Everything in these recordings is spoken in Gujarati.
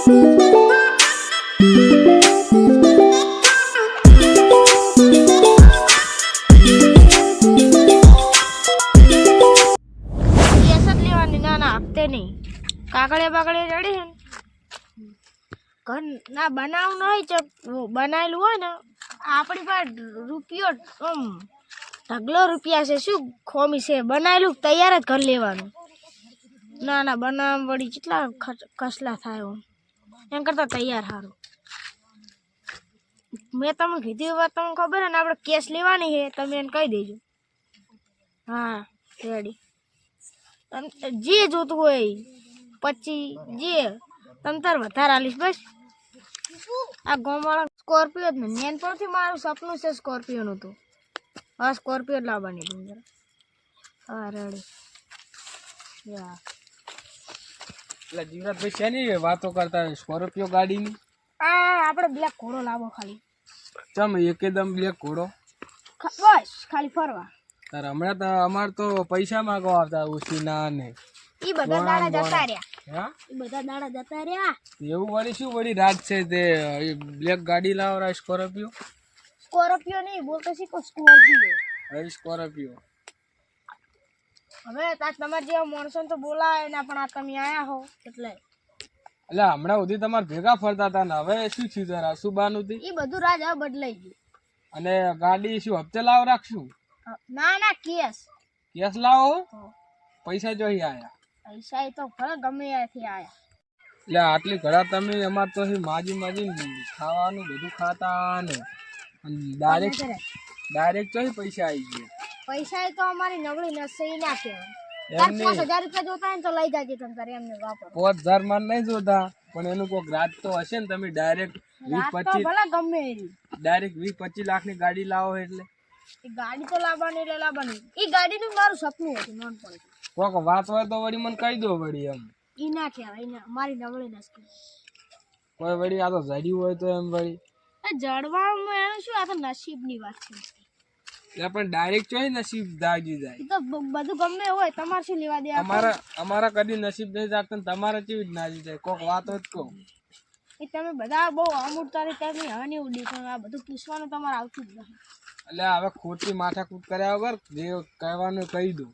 કાકડિયા બાકડિયા ચડી છે ઘર ના બનાવવું ન હોય બનાવેલું હોય ને આપણી પાસે રૂપિયો ઢગલો રૂપિયા છે શું ખોમી છે બનાવેલું તૈયાર જ ઘર લેવાનું ના ના બનાવવા વળી કેટલા કસલા થાય એમ કરતા તૈયાર સારું મેં તમને કીધી વાત તમને ખબર હે ને આપણે કેશ લેવાની છે તમે એને કહી દેજો હા રેડી જે જોતું હોય પછી જે તમ તાર વધારે આલીશ બસ આ ગામવાળા સ્કોર્પિયો જ ને નેનપણથી મારું સપનું છે સ્કોર્પિયોનું તો હા સ્કોર્પિયો જ લાવવાની તમે હા રેડી એટલે જીવરાજભાઈ શેની વાતો કરતા સ્કોર્પિયો ગાડીની આપણે બ્લેક ઘોડો લાવો ખાલી ચમ એકદમ બ્લેક ઘોડો બસ ખાલી ફરવા તાર હમણાં તો અમાર તો પૈસા માંગો આવતા ઉસીના ને ઈ બધા દાડા જતા રહ્યા હા ઈ બધા દાડા જતા રહ્યા એવું વળી શું વળી રાત છે તે બ્લેક ગાડી લાવરા સ્કોર્પિયો સ્કોર્પિયો નહીં બોલતો શીખો સ્કોર્પિયો સ્કોર્પિયો હવે તમારે જેવા માણસો તો બોલાય ના પણ આ તમે આયા હો એટલે હમણાં સુધી તમારે ભેગા ફરતા હતા ને હવે શું થયું તારા શું બાનું હતી ઈ બધું રાજ હવે બદલાઈ ગયું અને ગાડી શું હપ્તે લાવ રાખશું ના ના કેસ લાવો પૈસા જોઈ આયા પૈસા તો ભલે ગમે ત્યાંથી આયા એટલે આટલી ઘડા તમે અમાર તો માજી ખાવાનું બધું ખાતા ને ડાયરેક્ટ ચોઈ પૈસા આવી ગયા પૈસા તો અમારી નબળી નસી ના કહેવાય 5,000 રૂપિયા જોતા હોય ને તો લઈ જાજે તમે તારે એમને વાપરો 5,000 માં નહીં જોતા પણ એનું કોઈક રાત તો હશે ને તમે ડાયરેક્ટ 20-25 લાખની ગાડી લાવો એટલે એ ગાડી તો લાવવાની એટલે લાવવાની એ ગાડીનું મારું સપનું હતું નાનપણ કોક વાત હોય તો વળી મને કહી દો વળી એમ ઈ ના કહેવાય મારી નબળી નસી કોઈ વળી આ તો જડ્યું હોય તો એમ વળી જડવામાં એનું શું આ તો નસીબની વાત છે એટલે પણ ડાયરેક્ટ ચોઈ નસીબ જાગી જાય તો બધું ગમે હોય તમારે શું લેવા દે અમારા કદી નસીબ નહીં જાગતા ને તમારે કેવી જ નાજી જાય કોક વાત હોય કહો એ તમે બધા બહુ અમૂર્તારી ટાઈપની હવે નહીં ઉડી પણ આ બધું પૂછવાનું તમારે આવતું જ નથી એટલે હવે ખોટી માથાકૂટ કર્યા વગર જે કહેવાનું કહી દો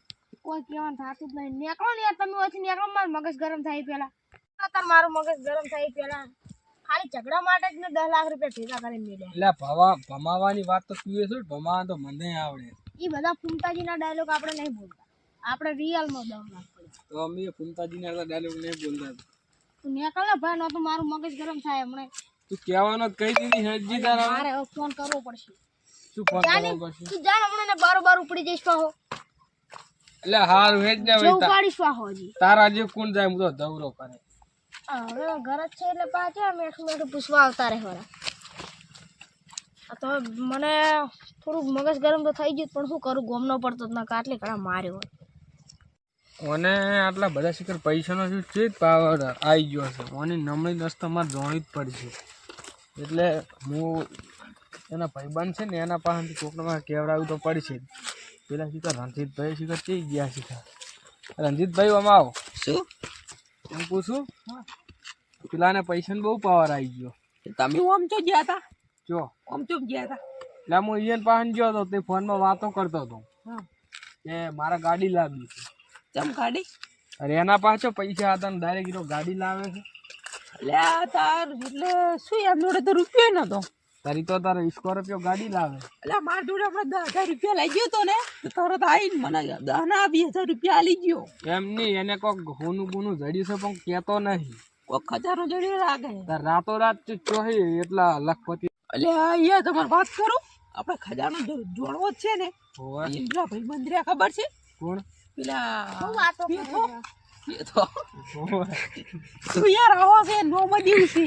કોઈ કહેવાનું થતું જ નહીં નીકળો ને યાર તમે ઓછી નીકળો મારું મગજ ગરમ થાય પેલા અત્યારે મારું મગજ ગરમ થાય પેલા ખાલી ઝઘડા માટે જ મેં 10 લાખ રૂપિયા ભેગા કરીને મેળ્યા એટલે ભમાવાની વાત તો તું છું ભમાવા તો મને આવડે એ બધા ફૂમતાજીના ડાયલોગ આપણે નહીં બોલતા આપણે રિયલમાં 10 લાખ પડે તો અમે ફૂમતાજીના ડાયલોગ નહીં બોલતા તું નીકળ ને ભાઈ તો મારું મગજ ગરમ થાય હમણે તું કહેવાનો કહી દીધી હેજી તારા મારે હવે ફોન કરવો પડશે શું ફોન કરવો પડશે તું જાન હમણે બાર ઉપડી જઈશ પાહો એટલે હારું હેજ ને જો ઉપાડીશ પાહો જી તારા જે કોણ જાય હું તો દવરો કરે હવે ઘર જ છે એટલે પાછા મેઠું પૂછવા આવતા રહેવાના તો મને થોડુંક મગજ ગરમ તો થઈ ગયું પણ શું કરું ગોમનો પડતો જ ના આટલી ઘણા માર્યો હોય મને આટલા બધા શિખર પૈસાનો શું છે જ પાવર આવી ગયો છે મને નમણી નસ્તો મારે જોણી જ પડશે એટલે હું એના ભાઈબંધ છે ને એના પાસેથી છોકરામાં કેવડાવ્યું તો પડશે જ પેલા શિખર રણજીતભાઈ શિખર ચઈ ગયા શિખર રણજીતભાઈ આમાં આવો શું એમ પૂછું પેલાને પૈસાનો બહુ પાવર આવી ગયો તમે ઓમ તો ગયા હતા જો ઓમ તો ગયા હતા એટલે હું ઈયન પાસે ગયો હતો તે ફોનમાં વાતો કરતો હતો કે મારા ગાડી લાવી છે ચમ ગાડી અરે એના પાસે પૈસા હતા ને ડાયરેક્ટ ગાડી લાવે છે એટલે તાર એટલે શું એમ જોડે તો રૂપિયો નતો તારી તો તારે સ્કોર્પિયો ગાડી લાવે એટલે મારા જોડે આપણે 10,000 રૂપિયા લઈ ગયો તો ને તરત આવીને મને 10,000 રૂપિયા આલી ગયો એમ નહીં એને કોઈક હોનું બોનું જડ્યું છે પણ કહેતો નહીં કોઈ ખજાનો જડ્યો લાગે રાતો રાત ચોહી એટલા લખપતિ એટલે અહીંયા તમારે વાત કરું આપણે ખજાનો જોડવો જ છે ને ઇન્દ્રા ભાઈ મંદિરે ખબર છે કોણ પેલા તું યાર આવો કે નો મધ્યું છે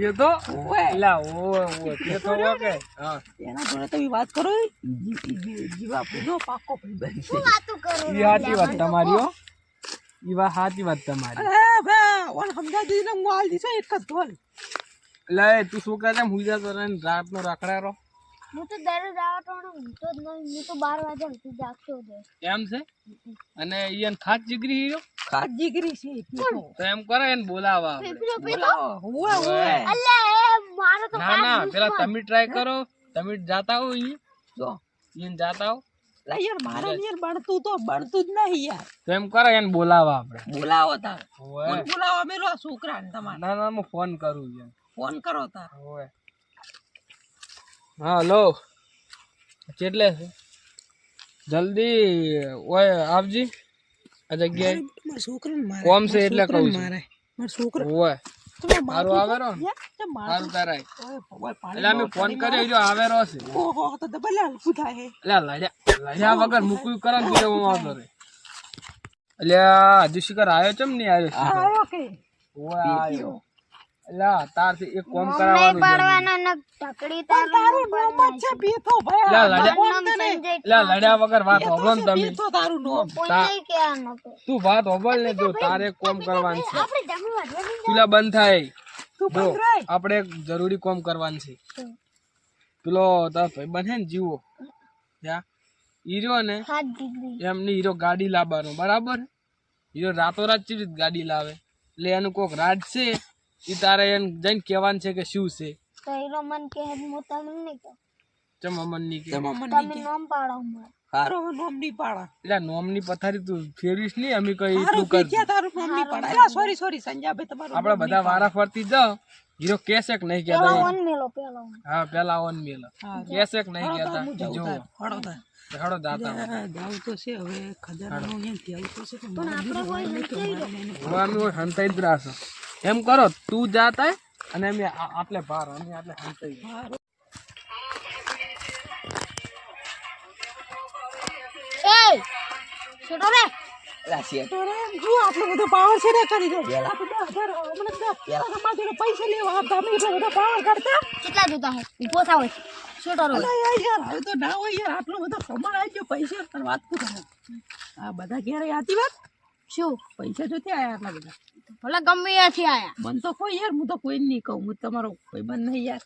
એ તો એલા ઓ તે તો ઓકે હા એના જોડે તમે વાત કરો જીવા પૂરો પાકો ભાઈ શું વાતો કરો ઈ સાચી વાત તમારી હો ઈ વાત સાચી વાત તમારી ઓન સમજા દીધી ને હું આલ દીધો એક જ ધોલ લે તું શું કહે છે હું જા તો રાતનો રખડારો હું તો દરરોજ આવતો ઊંઘતો જ નહીં. હું તો 12 વાગ્યા સુધી જાગતો જ હોય. એમ છે અને ઈયન ખાસ જીગરી હીરો ખાસ જીગરી છે પીતો. તો એમ કરે એને બોલાવા આપણે. બોલાવો. હુએ હુએ. અલ્યા એ મારો તો ના ના પેલા તમે ટ્રાય કરો. તમે જાતા હો ઈ જો ઈયન જાતા હો લા યાર મારા યાર બનતું જ નહીં યાર. તો એમ કરે એને બોલાવા આપણે. બોલાવો તાર. ઓય કોણ બોલાવો મેલો આ છોકરાને તમારે. ના ના હું ફોન કરું ઈયન. ફોન કરો તાર. ઓય હા લો કેટલે છે જલ્દી ઓય આવજી આ જગ્યાએ મારા છોકરાને મારે. કોમ છે એટલે કહું છું. મારે મારા છોકરા ઓય તમે મારું આવેરો ને મારું કરાય એટલે અમે ફોન કર્યો જો આવેરો છે ઓહો તો ડબલ હલકું થાય એટલે લડ્યા વગર મૂકવું કરે ને બીજો હું આવતો રે એટલે હજુ શિખર આવ્યો ચમ નહીં આવ્યો શિખર આયો કે ઓય આવ્યો એટલે તારથી એક કોમ નહીં કરાવવાનું છે. પાડવાનો ન ઢકડી તારું નામ જ છે પીતો ભાઈ. એટલે લડ્યા વગર વાત હોભળો ને તમે પીતો તારું નામ. કોઈ નહીં કહેવાનો તો. તું વાત હોભળ ને જો તારે એક કોમ કરવાનું છે આપણે જમી વાળવાની પેલા બંધ થાય તું જો બંધ રાખ. આપણે એક જરૂરી કોમ કરવાનું છે પેલો તારો ભાઈબંધ છે ને જીવો યા હીરો ને 7 ડિગ્રી. એમની હીરો ગાડી લાવવાનો બરાબર હીરો રાતોરાત ચીજ ગાડી લાવે એટલે એનું કોક રાજ છે એ તારે એને જઈને કહેવાનું છે કે શું છે તો હીરો મન કહે હું તમને નહીં કહું. ચમ અમન ની કે તમારા મન તમે નામ પાડો મારું. હારો નામ નહીં પાડા. એટલે નોમની પથારી તું ફેરવીશ નહીં અમે કઈ હારું એટલું કર પીત્યા તારું નામ નહીં પાડા. એલા સોરી સંજાભાઈ તમારું આપડે બધા વારા ફરતી જાઓ હીરો કેસે કે નહીં પેલા કહેતા ઓન મેલો પેલા ઓન. હા પેલા ઓન મેલ કેસે કે નહીં કહેતા હું જાઉં જો તાર. હાડો તાર. હડો જાતા જાવ તો છે હવે ખજાનાનું એમ કહેવું તો છે કે પણ આપણે કોઈ નથી ગયો. હવે અમે હંતાઈ જ રાસો એમ કરો તું જાતા અને અમે આટલે ભાર અમે આટલે હંતાઈ એ છોડો રે. એલા શેઠ એમ જો આટલો બધો પાવર છે ને કરી દો. પેલા તો 10,000 હમણાં પેલા તમારા જોડે પૈસા લેવા આવતા અમે એટલો બધો પાવર કરતા. કેટલા જોતા હે ઊભો થાવ છોડો રે. અલા યાર હવે તો ના હોય યાર આટલો બધો કમાણ આવી ગયો પૈસા પણ વાત કું તમે આ બધા ક્યારે આતી વાત શું પૈસા જોતે આયા આટલા બધા ભલે ગમે ત્યાંથી આયા. મન તો કોઈ યાર હું તો કોઈ નહીં કહું હું તમારો કોઈ બંધ નહીં યાર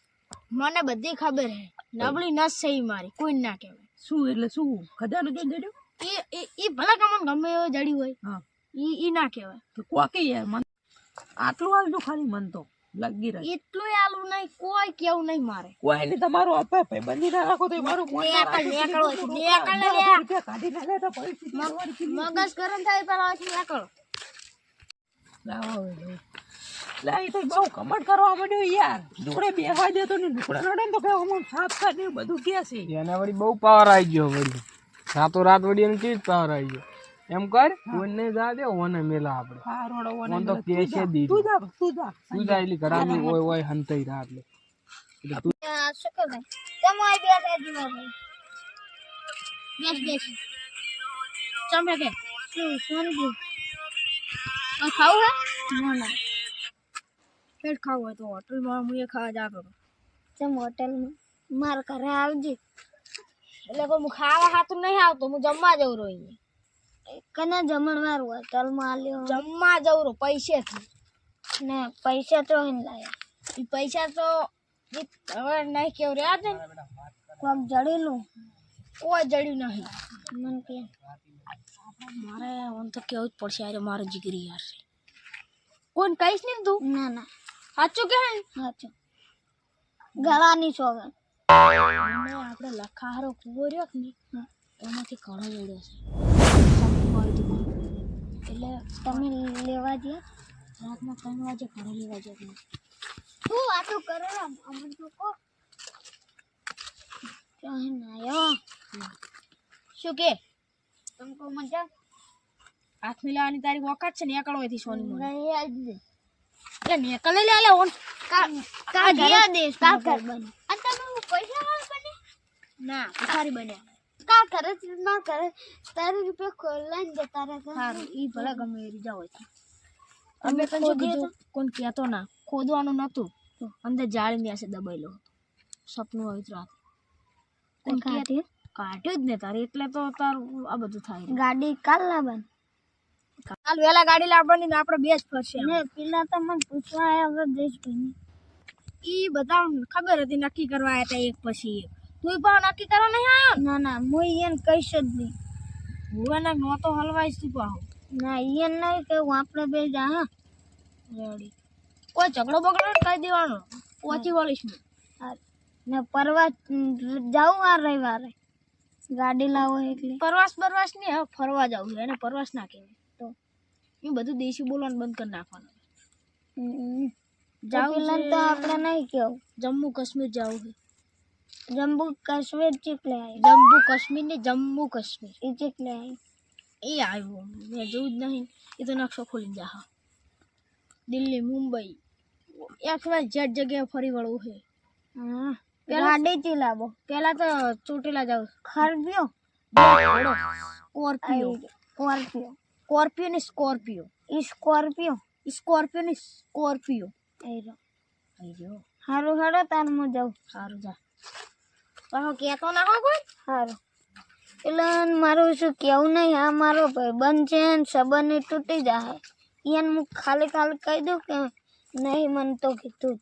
મને બધી ખબર હે નબળી નસ છે ઈ મારી કોઈ ના કહેવાય. શું એટલે શું ખજાનો જોઈને જડ્યો એ ભલે કમન ગમે એવો જડી હોય હા ઈ ના કહેવાય. તો કોકે યાર મન આટલું હાલજો ખાલી મન તો લાગી રહે એટલું આલું નહીં કોઈ કેવું નહીં મારે. કોઈ ને તમારું આપે ભાઈ બંધી ના રાખો તો મારું મોન ના રાખો. નેકળો નેકળ ને લે. રૂપિયા કાઢી ના લે તો પરિસ્થિતિ મગજ ગરમ થાય પેલા નેકળો. લાઈ તો બહુ કમેન્ટ કરવા માંડ્યો યાર જોડે બેહવા દેતો ને નુકડા નડે તો કે હું સાફ કરી બધું કે છે એને વળી બહુ પાવર આવી ગયો વળી રાતો રાત વળી એને કેવી પાવર આવી ગયો એમ કર કોઈને જા દે ઓને મેલા આપણે હા રોડો ઓન તો કે છે દીધી તું જા તું જા એટલે ઘરામી ઓય હંતાઈ રાત એટલે તું શું કરે તમે આઈ બેઠા જીવા બેસ ચમે કે શું સોનજી આ ખાવું હે ના પેટ ખાવું હોય તો હોટલમાં હું એ ખાવા જાતો હતો. ચમ હોટલમાં માર ઘરે આવજે એટલે કોઈ હું ખાવા હાથું નહીં આવતો હું જમવા જવું રહી કને જમણવાર હોટલમાં આલ્યો જમવા જવું રહું પૈસેથી ને પૈસા તો એને લાયા એ પૈસા તો હવે નહીં કેવું રહ્યા છે ને કોક જડેલું કોઈ જડ્યું નહીં મને કે મારે આમ તો કેવું જ પડશે યાર મારો જીગરી યાર છે કોણ કહીશ ને તું ના ના સાચું કે સાચું ગળાની સોગન આપણે લખારો કૂવો રહ્યો કે નહીં એમાંથી ઘણો મળ્યો છે એટલે તમે લેવા જઈએ રાતના 3 વાગે ઘરે લેવા જઈએ શું વાતો કરો અમન તો કો શું કે તમે કો મજા હાથ મિલાવાની તારી વખત છે ને એકડો થી સોની મને એટલે નેકલે લે લે ઓન કા ગયા દેશ કા કર બને આ તમે પૈસા વાળ બને ના ભિખારી બને કા કરે ના કરે તારે રૂપિયા ખોલાઈ દે તારે સારું ઈ ભલે ગમે એ રીજા હોય અમે કંજો કીધું કોણ કહેતો ના ખોદવાનું નતું અંદર જાળી પાસે દબાયેલો હતો સપનું આવી રાત કોણ કાઢ્યું જ ને તારે એટલે તો તારું આ બધું થાય ગાડી કાલ લાવવાની કાલ વેલા ગાડી લાવવાની ને આપણે બે જ ફરશે ને પેલા તો મને પૂછવા આવ્યા વગર દેશભાઈ ઈ બધા ખબર હતી નક્કી કરવા આવ્યા હતા એક પછી એક તું પણ નક્કી કરવા નહીં આવ્યો? ના ના હું એને કહીશ જ નહીં. હું એને નો તો હલવાઈશ તું પાહો. ના એને નહીં કેવું, આપણે બે જા. હા રેડી. કોઈ ઝઘડો બગડો કહી દેવાનો, પહોંચી વળીશ હું. ને પરવા જાઉં આ રવિવારે ગાડી લાવો એટલે. પરવાસ નહીં, હવે ફરવા જાવું છે. એને પરવાસ ના કહેવાય તો એ બધું દેશી બોલવાનું બંધ કરી નાખવાનું. જાવું તો આપણે નહીં કેવું. જમ્મુ કાશ્મીર જાવું છે. જમ્મુ કાશ્મીર ચીકલે આવી. જમ્મુ કાશ્મીર ને જમ્મુ કાશ્મીર એ ચીકલે આવી. એ આવ્યું મેં જોયું જ નહીં. એ તો નકશો ખોલી જા. દિલ્હી, મુંબઈ, XYZ જગ્યાએ ફરી વળવું છે. હા ગાડી ચલાવો. પેલા તો ચોટીલા જાવ. ખરબ્યો સ્કોર્પિયો ને સ્કોર્પિયો હારું હેડો તાર હું જાઉં. સારું જા. પાછો કેતો ના હો કોઈ. સારું. એટલે મારું શું કેવું નહીં, આ મારો ભાઈબંધ છે ને સંબંધ તૂટી જાય. એને હું ખાલી કહી દઉં કે નહીં મને તો કીધું.